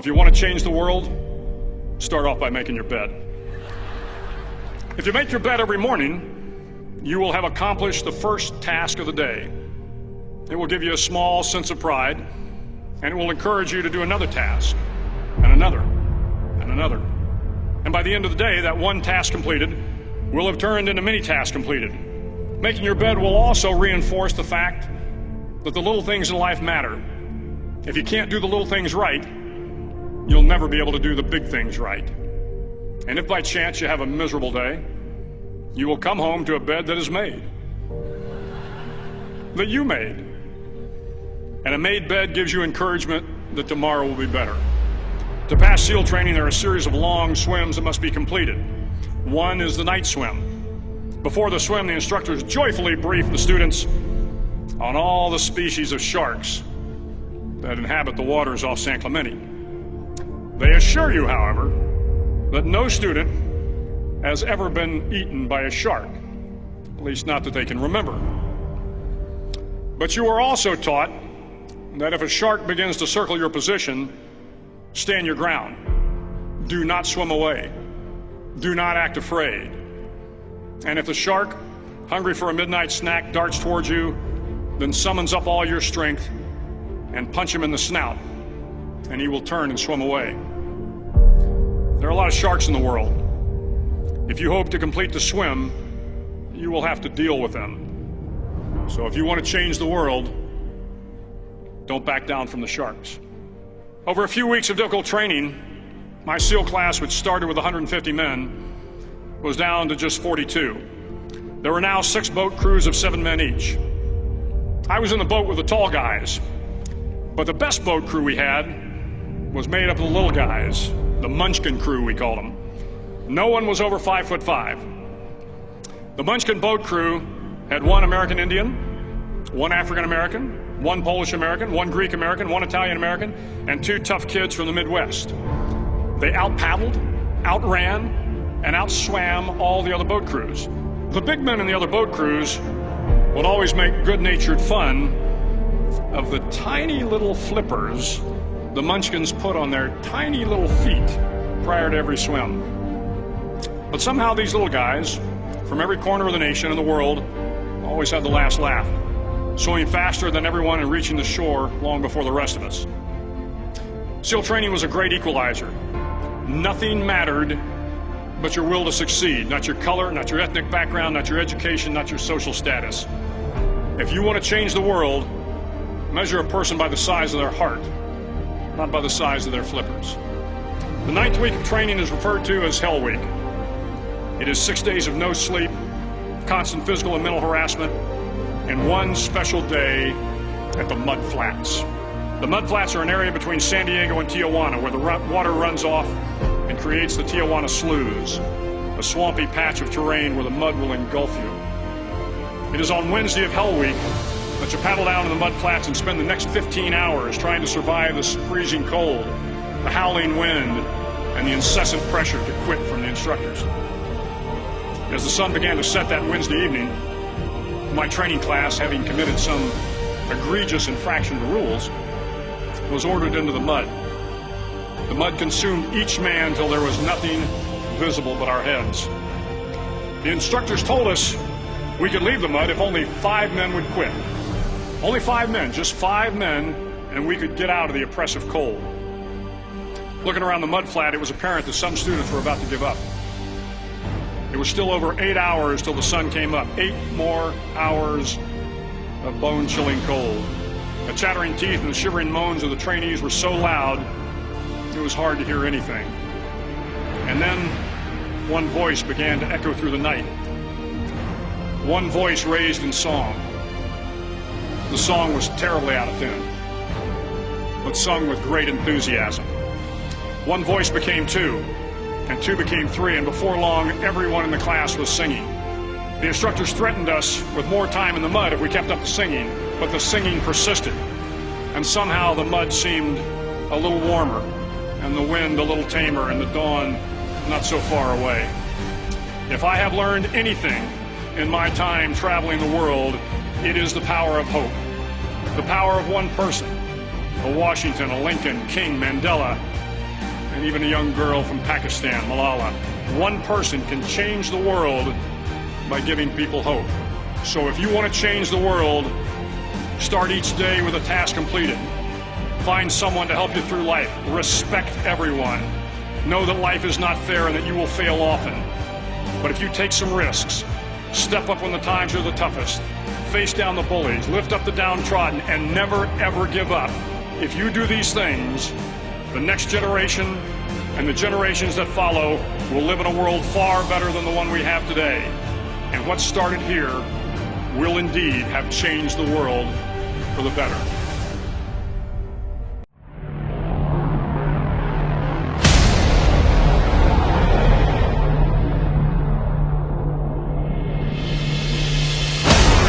if you want to change the world, start off by making your bed. If you make your bed every morning, you will have accomplished the first task of the day. It will give you a small sense of pride, and it will encourage you to do another task, and another, and another. And by the end of the day, that one task completed will have turned into many tasks completed. Making your bed will also reinforce the fact that the little things in life matter. If you can't do the little things right, you'll never be able to do the big things right. And if by chance you have a miserable day, you will come home to a bed that is made, that you made. And a made bed gives you encouragement that tomorrow will be better. To pass SEAL training, there are a series of long swims that must be completed. One is the night swim. Before the swim, the instructors joyfully brief the students on all the species of sharks that inhabit the waters off San Clemente. They assure you, however, that no student has ever been eaten by a shark, at least not that they can remember. But you are also taught that if a shark begins to circle your position, stand your ground. Do not swim away. Do not act afraid. And if the shark, hungry for a midnight snack, darts towards you, then summons up all your strength and punch him in the snout, and he will turn and swim away. There are a lot of sharks in the world. If you hope to complete the swim, you will have to deal with them. So if you want to change the world, don't back down from the sharks. Over a few weeks of difficult training, my SEAL class, which started with 150 men, was down to just 42. There were now 6 boat crews of 7 men each. I was in the boat with the tall guys, but the best boat crew we had was made up of the little guys, the Munchkin crew, we called them. No one was over 5'5". The Munchkin boat crew had 1 American Indian, 1 African American, 1 Polish American, 1 Greek American, 1 Italian American, and 2 tough kids from the Midwest. They out-paddled, outran, and outswam all the other boat crews. The big men in the other boat crews would always make good-natured fun of the tiny little flippers the Munchkins put on their tiny little feet prior to every swim. But somehow these little guys from every corner of the nation and the world always had the last laugh, swimming faster than everyone and reaching the shore long before the rest of us. SEAL training was a great equalizer. Nothing mattered but your will to succeed, not your color, not your ethnic background, not your education, not your social status. If you want to change the world, measure a person by the size of their heart, not by the size of their flippers. The 9th week of training is referred to as Hell Week. It is 6 days of no sleep, constant physical and mental harassment, and 1 special day at the Mud Flats. The Mud Flats are an area between San Diego and Tijuana where the water runs off and creates the Tijuana Sloughs, a swampy patch of terrain where the mud will engulf you. It is on Wednesday of Hell Week that you paddle down to the Mud Flats and spend the next 15 hours trying to survive the freezing cold, the howling wind, and the incessant pressure to quit from the instructors. As the sun began to set that Wednesday evening, my training class, having committed some egregious infraction to rules, was ordered into the mud. The mud consumed each man till there was nothing visible but our heads. The instructors told us we could leave the mud if only 5 men would quit. Only 5 men, just 5 men, and we could get out of the oppressive cold. Looking around the mud flat, it was apparent that some students were about to give up. It was still over 8 hours till the sun came up. 8 more hours of bone-chilling cold. The chattering teeth and the shivering moans of the trainees were so loud, it was hard to hear anything. And then one voice began to echo through the night. One voice raised in song. The song was terribly out of tune, but sung with great enthusiasm. One voice became 2, and 2 became 3, and before long, everyone in the class was singing. The instructors threatened us with more time in the mud if we kept up the singing, but the singing persisted, and somehow the mud seemed a little warmer, and the wind a little tamer, and the dawn not so far away. If I have learned anything in my time traveling the world, it is the power of hope. The power of one person, a Washington, a Lincoln, King, Mandela, and even a young girl from Pakistan, Malala. One person can change the world by giving people hope. So if you want to change the world, start each day with a task completed. Find someone to help you through life. Respect everyone. Know that life is not fair and that you will fail often. But if you take some risks, step up when the times are the toughest, face down the bullies, lift up the downtrodden, and never ever give up. If you do these things, the next generation and the generations that follow will live in a world far better than the one we have today. And what started here will indeed have changed the world for the better.